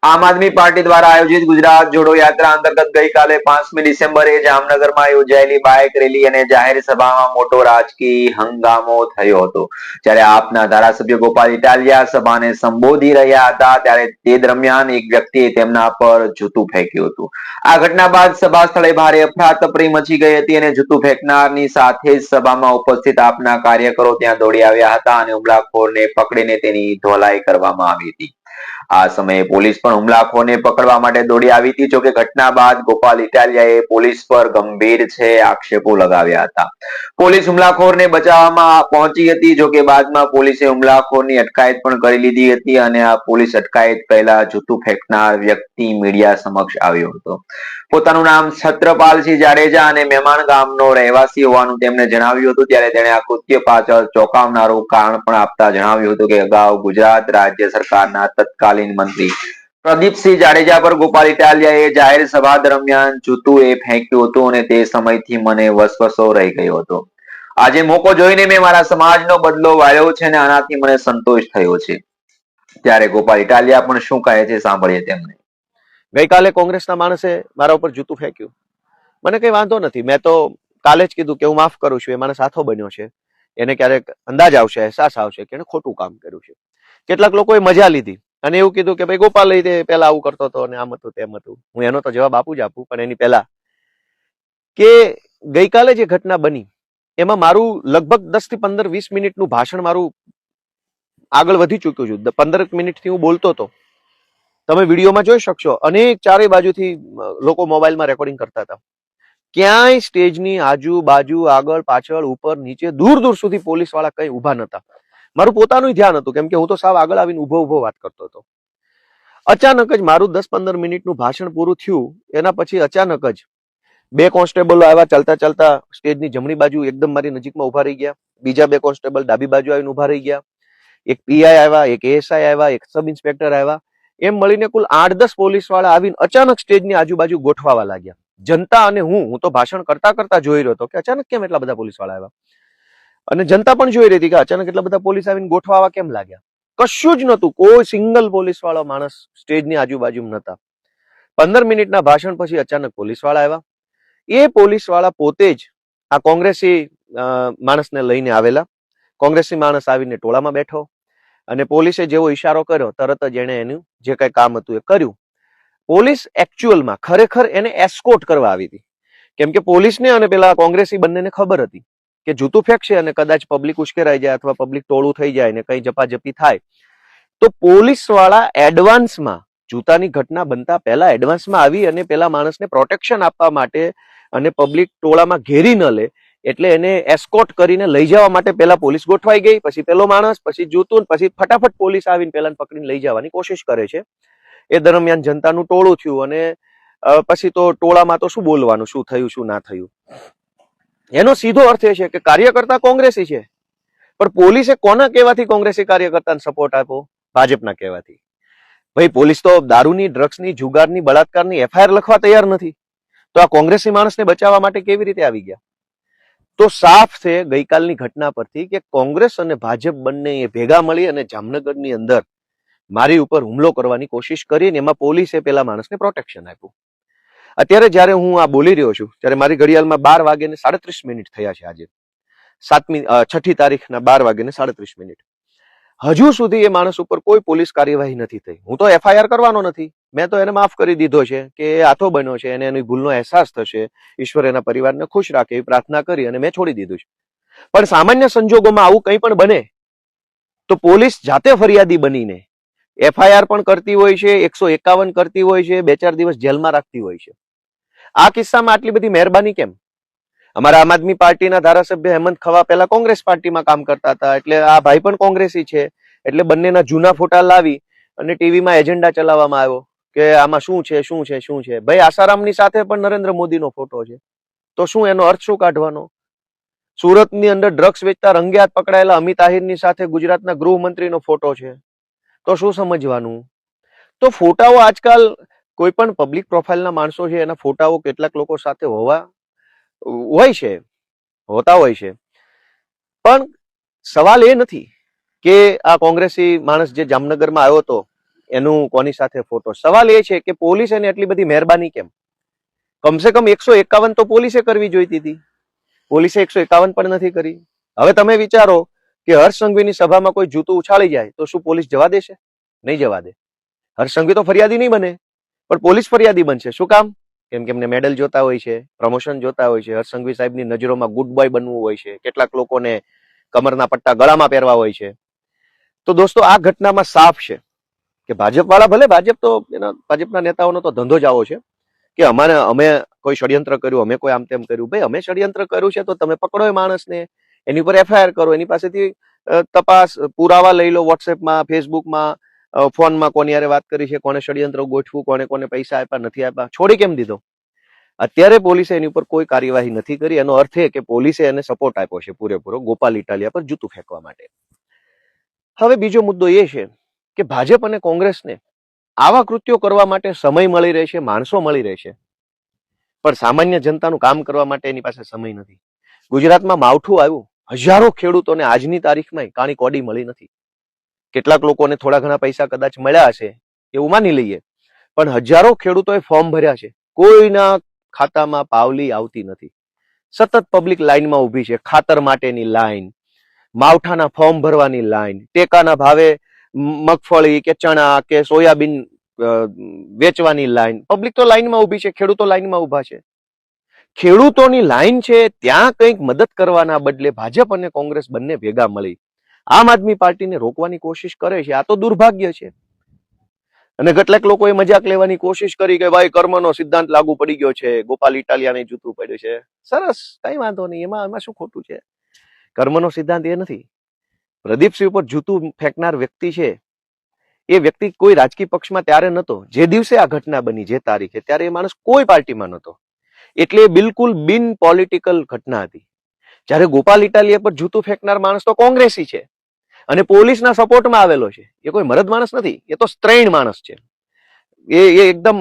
આમ આદમી પાર્ટી દ્વારા આયોજિત ગુજરાત જોડો યાત્રા અંતર્ગત ગઈકાલે 5મી ડિસેમ્બરે જામનગરમાં યોજાયેલી બાઇક રેલી અને જાહેર સભામાં મોટો રાજકીય હંગામો થયો હતો. જ્યારે આપના ધારાસભ્ય ગોપાલ ઇટાલિયા સભાને સંબોધી રહ્યા હતા ત્યારે તે દરમિયાન એક વ્યક્તિએ તેમના પર જૂતું ફેંક્યું હતું. આ ઘટના બાદ સભા સ્થળે ભારે અફરાતફરી મચી ગઈ હતી અને જૂતું ફેંકનારની સાથે જ સભામાં ઉપસ્થિત આપના કાર્યકરો ત્યાં દોડી આવ્યા હતા અને હુમલાખોરને પકડીને તેની ધોલાઈ કરવામાં આવી હતી. આ સમયે પોલીસ પણ હુમલાખોરને પકડવા માટે દોડી આવી હતી. જોકે ઘટના બાદ ગોપાલ ઇટાલિયાએ પોલીસ પર ગંભીર છે આક્ષેપો લગાવ્યા હતા. પોલીસ હુમલાખોરને બચાવવામાં પહોંચી હતી. જોકે બાદમાં પોલીસે હુમલાખોરની અટકાયત પણ કરી લીધી હતી અને આ પોલીસ અટકાયત પહેલા જૂતું ફેંકનાર વ્યક્તિ મીડિયા સમક્ષ આવ્યો હતો. પોતાનું નામ છત્રપાલસિંહ જાડેજા અને મહેમાન ગામનો રહેવાસી હોવાનું તેમણે જણાવ્યું હતું. ત્યારે તેણે આ કૃત્ય પાછળ ચોંકાવનારું કારણ પણ આપતા જણાવ્યું હતું કે અગાઉ ગુજરાત રાજ્ય સરકારના તત્કાલીન મંત્રી પ્રદીપસિંહ જાડેજા પર ગોપાલ ઇટાલિયાએ જાહેર સભા દરમિયાન જૂતું ફેંક્યું હતું અને તે સમયથી મને વસવસો રહી ગયો હતો. આજે મોકો જોઈને મેં મારા સમાજનો બદલો વાળ્યો છે અને આનાથી મને સંતોષ થયો છે. ત્યારે ગોપાલ ઇટાલિયા પણ શું કહે છે સાંભળીએ તેમને. ગઈકાલે કોંગ્રેસના માણસે મારા ઉપર જૂતું ફેંક્યું. મને કઈ વાંધો નથી. મેં તો કાલે જ કીધું કે હું માફ કરું છું. એ માણસ સાથો બન્યો છે. એને ક્યારેક અંદાજ આવશે, અહેસાસ આવશે કે એને ખોટું કામ કર્યું છે. કેટલાક લોકોએ મજા લીધી અને એવું કીધું કે ભાઈ ગોપાલ લઈ પેલા આવું કરતો હતો અને આમ હતું તેમ હતું. હું એનો તો જવાબ આપું જ આપું, પણ એની પહેલા કે ગઈકાલે જે ઘટના બની એમાં મારું લગભગ 10 થી 15-20 મિનિટનું ભાષણ મારું આગળ વધી ચૂક્યું છું. 15 મિનિટથી હું બોલતો હતો. તમે વિડીયોમાં જોઈ શકશો. અનેક ચારે બાજુથી લોકો મોબાઈલમાં રેકોર્ડિંગ કરતા હતા. ક્યાંય સ્ટેજની આજુબાજુ, આગળ પાછળ, ઉપર નીચે, દૂર દૂર સુધી પોલીસ વાળા કઈ ઉભા નતા. મારું પોતાનું ધ્યાન હતું કેમ કે હું તો સાવ આગળ આવીને ઉભો વાત કરતો હતો. અચાનક જ મારું 10-15 મિનિટનું ભાષણ પૂરું થયું. એના પછી અચાનક જ 2 કોન્સ્ટેબલો આવ્યા ચાલતા ચાલતા સ્ટેજની જમણી બાજુ એકદમ મારી નજીકમાં ઉભા રહી ગયા. બીજા 2 કોન્સ્ટેબલ ડાબી બાજુ આવીને ઉભા રહી ગયા. એક પીઆઈ આવ્યા, એક એએસઆઈ આવ્યા, એક સબ ઇન્સ્પેક્ટર આવ્યા. એમ મળીને કુલ 8-10 પોલીસ વાળા આવીને અચાનક સ્ટેજની આજુબાજુ ગોઠવાવા લાગ્યા. જનતા અને હું તો ભાષણ કરતા કરતા જોઈ રહ્યો હતો કે અચાનક કેમ એટલા બધા પોલીસ વાળા આવ્યા, અને જનતા પણ જોઈ રહી હતી કે અચાનક એટલા બધા પોલીસ આવીને ગોઠવાવા કેમ લાગ્યા. કશું જ નતું. કોઈ સિંગલ પોલીસ વાળો માણસ સ્ટેજની આજુબાજુમાં નતા. 15 મિનિટના ભાષણ પછી અચાનક પોલીસ વાળા આવ્યા. એ પોલીસ વાળા પોતે જ આ કોંગ્રેસી માણસને લઈને આવેલા. કોંગ્રેસી માણસ આવીને ટોળામાં બેઠો અને પોલીસે જેવો ઈશારો કર્યો તરત જ એને એનું જે કઈ કામ હતું એ કર્યું. પોલીસ એકચ્યુઅલમાં ખરેખર એને એસ્કોર્ટ કરવા આવી હતી કેમ કે પોલીસને અને પેલા કોંગ્રેસી બંનેને ખબર હતી કે જૂતું ફેંકશે અને કદાચ પબ્લિક ઉશ્કેરાઈ જાય અથવા પબ્લિક ટોળું થઈ જાય ને કઈ જપાજપી થાય તો પોલીસ વાળા એડવાન્સમાં જૂતાની ઘટના બનતા પહેલા એડવાન્સમાં આવી અને પેલા માણસને પ્રોટેક્શન આપવા માટે અને પબ્લિક ટોળામાં ઘેરી ન લે એટલે એને એસ્કોર્ટ કરીને લઈ જવા માટે પેલા પોલીસ ગોઠવાઈ ગઈ. પછી પેલો માણસ, પછી જૂતું, પછી ફટાફટ પોલીસ આવીને પેલાને પકડીને લઈ જવાની કોશિશ કરે છે. એ દરમિયાન જનતાનું ટોળું થયું અને પછી તો ટોળામાં તો શું બોલવાનું, શું થયું શું ના થયું. એનો સીધો અર્થ એ છે કે કાર્યકર્તા કોંગ્રેસી છે, પણ પોલીસે કોના કહેવાથી કોંગ્રેસી કાર્યકર્તાને સપોર્ટ આપ્યો? ભાજપના કહેવાથી. ભાઈ પોલીસ તો દારૂની, ડ્રગ્સની, જુગારની, બળાત્કારની એફઆઈઆર લખવા તૈયાર નથી, તો આ કોંગ્રેસી માણસને બચાવવા માટે કેવી રીતે આવી ગયા? તો સાફ છે ગઈકાલની ઘટના પરથી કે કોંગ્રેસ અને ભાજપ બંને ભેગા મળી અને જામનગરની અંદર મારી ઉપર હુમલો કરવાની કોશિશ કરી, એમાં પોલીસે પેલા માણસને પ્રોટેક્શન આપ્યું. અત્યારે જયારે હું આ બોલી રહ્યો છું ત્યારે મારી ઘડિયાળમાં 12:37 થયા છે. આજે 6મી તારીખના 12:37. હજુ સુધી એ માણસ ઉપર કોઈ પોલીસ કાર્યવાહી નથી થઈ. હું તો એફઆઈઆર કરવાનો નથી, મેં તો એને માફ કરી દીધો છે કે એ આથો બન્યો છે અને એની ભૂલનો અહેસાસ થશે, ઈશ્વર એના પરિવારને ખુશ રાખે એવી પ્રાર્થના કરી અને મેં છોડી દીધું છે. પણ સામાન્ય સંજોગોમાં આવું કંઈ પણ બને તો પોલીસ જાતે ફરિયાદી બનીને એફઆઈઆર પણ કરતી હોય છે, 151 કરતી હોય છે, 2-4 દિવસ જેલમાં રાખતી હોય છે. આ કિસ્સામાં આટલી બધી મહેરબાની કેમ? અમારા આમ આદમી પાર્ટીના ધારાસભ્ય હેમંત ખવા પહેલા કોંગ્રેસ પાર્ટીમાં કામ કરતા હતા, એટલે આ ભાઈ પણ કોંગ્રેસી છે, એટલે બંનેના જૂના ફોટા લાવી અને ટીવીમાં એજન્ડા ચલાવવામાં આવ્યો કે આમાં શું છે શું છે શું છે. ભાઈ આસારામની સાથે પણ નરેન્દ્ર મોદીનો ફોટો છે, તો શું એનો અર્થ શું કાઢવાનો? સુરતની અંદર ડ્રગ્સ વેચતા રંગે હાથ પકડાયેલા અમિત આહિરની સાથે ગુજરાતના ગૃહમંત્રીનો ફોટો છે, તો શું સમજવાનું? તો ફોટાઓ આજકાલ કોઈ પણ પબ્લિક પ્રોફાઇલના માણસો છે એના ફોટાઓ કેટલાક લોકો સાથે હોતા હોય છે, પણ સવાલ એ નથી કે આ કોંગ્રેસી માણસ જે જામનગરમાં આવ્યો હતો એનું કોની સાથે ફોટો. સવાલ એ છે કે પોલીસ એને એટલી બધી મહેરબાની કેમ? કમસે કમ 151 તો પોલીસે કરવી જોઈતી હતી. પોલીસે 151 પણ નથી કરી. હવે તમે વિચારો કે હર્ષ સંઘવીની સભામાં કોઈ જૂતું ઉછાળી જાય તો શું પોલીસ જવા દેશે? નહીં જવા દે. હર્ષ સંઘવી તો ફરિયાદી નહીં બને, પણ પોલીસ ફરિયાદી બનશે. શું કામ? કેમ કે એમને મેડલ જોતા હોય છે, પ્રમોશન જોતા હોય છે. હર્ષ સંઘવી સાહેબની નજરોમાં ગુડ બોય બનવું હોય છે. કેટલાક લોકોને કમરના પટ્ટા ગળામાં પહેરવા હોય છે. તો દોસ્તો, આ ઘટનામાં સાફ છે કે ભાજપ વાળા, ભલે ભાજપ તો ભાજપના નેતાઓનો તો ધંધો જ આવો છે કે અમે કોઈ ષડયંત્ર કર્યું, અમે કોઈ આમ તેમ કર્યું. ભાઈ, અમે ષડયંત્ર કર્યું છે તો તમે પકડો એ માણસને, એની પર એફઆઈઆર કરો, એની પાસેથી તપાસ પુરાવા લઈ લો. વોટ્સએપમાં, ફેસબુકમાં, ફોનમાં કોની યારે વાત કરી છે, કોને ષડયંત્ર ગોઠવું, કોને કોને પૈસા આપ્યા, નથી આપ્યા, છોડી કેમ દીધો? અત્યારે પોલીસે એની ઉપર કોઈ કાર્યવાહી નથી કરી. એનો અર્થ એ કે પોલીસે એને સપોર્ટ આપ્યો છે પૂરેપૂરો ગોપાલ ઇટાલિયા પર જૂતું ફેંકવા માટે. હવે બીજો મુદ્દો એ છે કે ભાજપ અને કોંગ્રેસને આવા કૃત્યો કરવા માટે સમય મળી રહેશે, માણસો મળી રહેશે, પણ સામાન્ય જનતાનું કામ કરવા માટે એની પાસે સમય નથી. ગુજરાતમાં માવઠું આવ્યું, હજારો ખેડૂતોને આજની તારીખમાં કાણી કોડી મળી નથી. કેટલાક લોકોને થોડા ઘણા પૈસા કદાચ મળ્યા હશે એવું માની લઈએ, પણ હજારો ખેડૂતોએ ફોર્મ ભર્યા છે, કોઈના ખાતામાં પાવલી આવતી નથી. સતત પબ્લિક લાઈનમાં ઊભી છે. ખાતર માટેની લાઈન, માવઠાના ફોર્મ ભરવાની લાઈન, ટેકાના ભાવે મગફળી કે ચણા કે સોયાબીન વેચવાની લાઈન. પબ્લિક તો લાઈનમાં ઊભી છે, ખેડૂતો લાઈનમાં ઊભા છે. ખેડૂતોની લાઈન છે ત્યાં કંઈક મદદ કરવાના બદલે ભાજપ અને કોંગ્રેસ બંને ભેગા મળી આમ આદમી પાર્ટીને રોકવાની કોશિશ કરે છે. આ તો દુર્ભાગ્ય છે. અને કેટલાક લોકોએ મજાક લેવાની કોશિશ કરી કે ભાઈ કર્મનો સિદ્ધાંત લાગુ પડી ગયો છે, ગોપાલ ઇટાલિયાને જૂતું પડ્યું છે. સરસ, કઈ વાંધો નહીં, એમાં શું ખોટું છે? કર્મનો સિદ્ધાંત એ નથી. પ્રદીપસિંહ ઉપર જૂતું ફેંકનાર વ્યક્તિ છે, એ વ્યક્તિ કોઈ રાજકીય પક્ષમાં ત્યારે નતો. જે દિવસે આ ઘટના બની, જે તારીખે, ત્યારે એ માણસ કોઈ પાર્ટીમાં નતો. એટલે એ બિલકુલ બિન પોલિટિકલ ઘટના હતી. જ્યારે ગોપાલ ઇટાલિયા પર જૂતું ફેંકનાર માણસ તો કોંગ્રેસી છે અને પોલીસના સપોર્ટમાં આવેલો છે. એ કોઈ મરદ માણસ નથી, એ તો સ્ત્રૈણ માણસ છે. એ એકદમ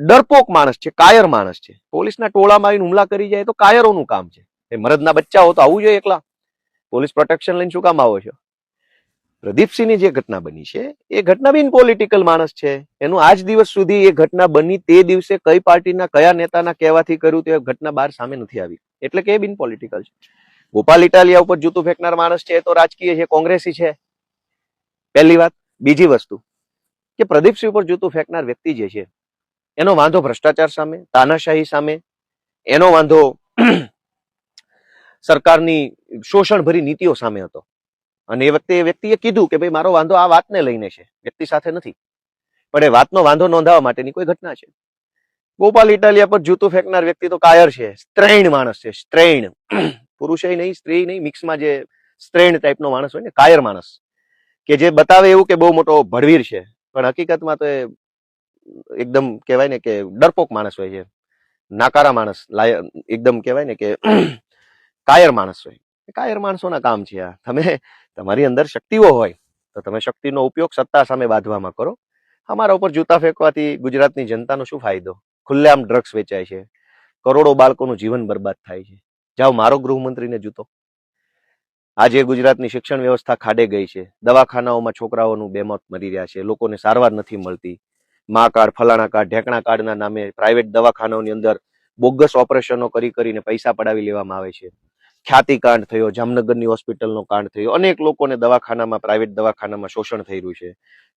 ડરપોક માણસ છે, કાયર માણસ છે. પોલીસના ટોળામાં આવીને હુમલા કરી જાય તો કાયરોનું કામ છે. એ મરદના બચ્ચાઓ તો આવવું જોઈએ એકલા. પોલીસ પ્રોટેક્શન લઈને શું કામ આવો છો? પ્રદીપસિંહની જે ઘટના બની છે એ ઘટના બિન પોલિટિકલ માણસ છે. એનું આજ દિવસ સુધી એ ઘટના બની તે દિવસે કઈ પાર્ટીના કયા નેતાના કહેવાથી કર્યું તે ઘટના બહાર સામે નથી આવી. એટલે કે એ બિન પોલિટિકલ છે. ગોપાલ ઇટાલિયા ઉપર જૂતું ફેંકનાર માણસ છે તો રાજકીય છે, કોંગ્રેસી છે. પહેલી વાત. બીજી વસ્તુ કે પ્રદીપસિંહ ઉપર જૂતું ફેંકનાર વ્યક્તિ જે છે એનો વાંધો ભ્રષ્ટાચાર સામે, તાનાશાહી સામે, એનો વાંધો સરકારની શોષણભરી નીતિઓ સામે હતો. અને એ વખતે એ વ્યક્તિએ કીધું કે ભાઈ મારો વાંધો આ વાતને લઈને છે, વ્યક્તિ સાથે નથી. પણ એ વાતનો વાંધો નોંધાવવા માટેની કોઈ ઘટના છે. ગોપાલ ઇટાલિયા પર જૂતું ફેંકનાર વ્યક્તિ તો કાયર છે, સ્ત્રૈણ માણસ છે. સ્ત્રૈણ, પુરુષ નહીં, સ્ત્રી નહીં, મિક્સમાં જે સ્ત્રૈણ ટાઈપનો માણસ હોય ને, કાયર માણસ, કે જે બતાવે એવું કે બહુ મોટો ભડવીર છે, પણ હકીકતમાં તો એ એકદમ કહેવાય ને કે ડરપોક માણસ હોય છે, નાકારા માણસ, એકદમ કહેવાય ને કે કાયર માણસ હોય. કાયર માણસોના કામ છે આ. તમે તમારી અંદર શક્તિઓ હોય તો તમે શક્તિનો ઉપયોગ સત્તા સામે બાંધવામાં કરો. અમારા ઉપર જૂતા ફેંકવાથી ગુજરાતની જનતાનો શું ફાયદો? ખુલ્લેઆમ ડ્રગ્સ વેચાય છે, કરોડો બાળકોનું જીવન બરબાદ થાય છે. જાઓ મારો ગૃહમંત્રીને જૂતો. આજે ગુજરાતની શિક્ષણ વ્યવસ્થા ખાડે ગઈ છે. દવાખાનાઓમાં છોકરાઓનું બેમોત મરી રહ્યા છે, લોકોને સારવાર નથી મળતી. મા કાર્ડ, ફલાણા કાર્ડ, ઢેકણા કાર્ડના નામે પ્રાઇવેટ દવાખાનાઓની અંદર બોગસ ઓપરેશનો કરીને પૈસા પડાવી લેવામાં આવે છે. ખ્યાતિ કાંડ થયો, જામનગરની હોસ્પિટલનો કાંડ થયો, અનેક લોકોને દવાખાનામાં, પ્રાઇવેટ દવાખાનામાં શોષણ થઈ રહ્યું છે.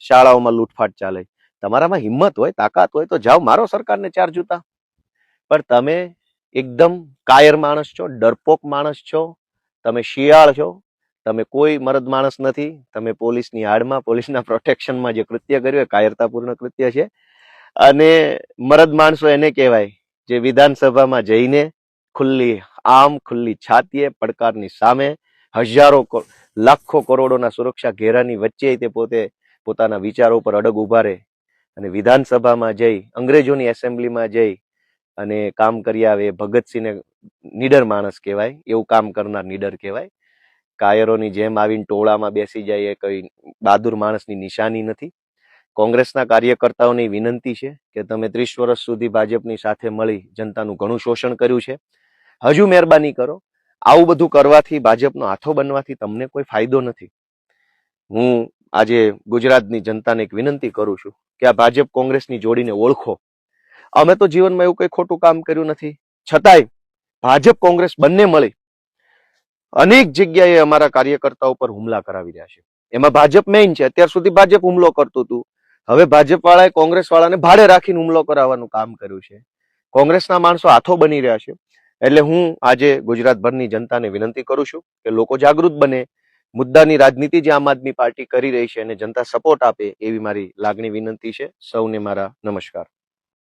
શાળાઓમાં લૂંટફાટ ચાલે. તમારામાં હિંમત હોય, તાકાત હોય તો જાઓ મારો સરકારને 4 જૂતા. પણ તમે એકદમ કાયર માણસ છો, ડરપોક માણસ છો, તમે શિયાળ છો, તમે કોઈ મરદ માણસ નથી. તમે પોલીસની આડમાં, પોલીસના પ્રોટેક્શનમાં જે કૃત્ય કર્યું એ કાયરતાપૂર્ણ કૃત્ય છે. અને મરદ માણસો એને કહેવાય જે વિધાનસભામાં જઈને ખુલ્લી આમ, ખુલ્લી છાતીએ, પડકારની સામે, હજારો લાખો કરોડોના સુરક્ષા ઘેરાની વચ્ચે તે પોતે પોતાના વિચારો પર અડગ ઉભા રહે અને વિધાનસભામાં જઈ, અંગ્રેજોની એસેમ્બલીમાં જઈ અને કામ કરી આવે. ભગતસિંહને નીડર માણસ કહેવાય, એવું કામ કરનાર નીડર કહેવાય. કાયરોની જેમ આવીને ટોળામાં બેસી જાય એ કઈ બહાદુર માણસની નિશાની નથી. કોંગ્રેસના કાર્યકર્તાઓની વિનંતી છે કે તમે 30 વર્ષ સુધી ભાજપની સાથે મળી જનતાનું ઘણું શોષણ કર્યું છે, હજુ મહેરબાની કરો. આવું બધું કરવાથી, ભાજપનો હાથો બનવાથી તમને કોઈ ફાયદો નથી. હું આજે ગુજરાતની જનતાને એક વિનંતી કરું છું કે આ ભાજપ કોંગ્રેસની જોડીને ઓળખો. અમે તો જીવનમાં એવું કઈ ખોટું કામ કર્યું નથી, છતાંય ભાજપ કોંગ્રેસ બંને મળી અનેક જગ્યાએ અમારા કાર્યકર્તાઓ પર હુમલા કરાવી રહ્યા છે. એમાં ભાજપ મેઇન છે. અત્યાર સુધી ભાજપ હુમલો કરતું હતું, હવે ભાજપ વાળાએ કોંગ્રેસ વાળાને ભાડે રાખીને હુમલો કરાવવાનું કામ કર્યું છે. કોંગ્રેસના માણસો હાથો બની રહ્યા છે. એટલે હું આજે ગુજરાતભરની જનતાને વિનંતી કરું છું કે લોકો જાગૃત બને. મુદ્દાની રાજનીતિ જે આમ આદમી પાર્ટી કરી રહી છે એને જનતા સપોર્ટ આપે એવી મારી લાગણી વિનંતી છે. સૌને મારા નમસ્કાર.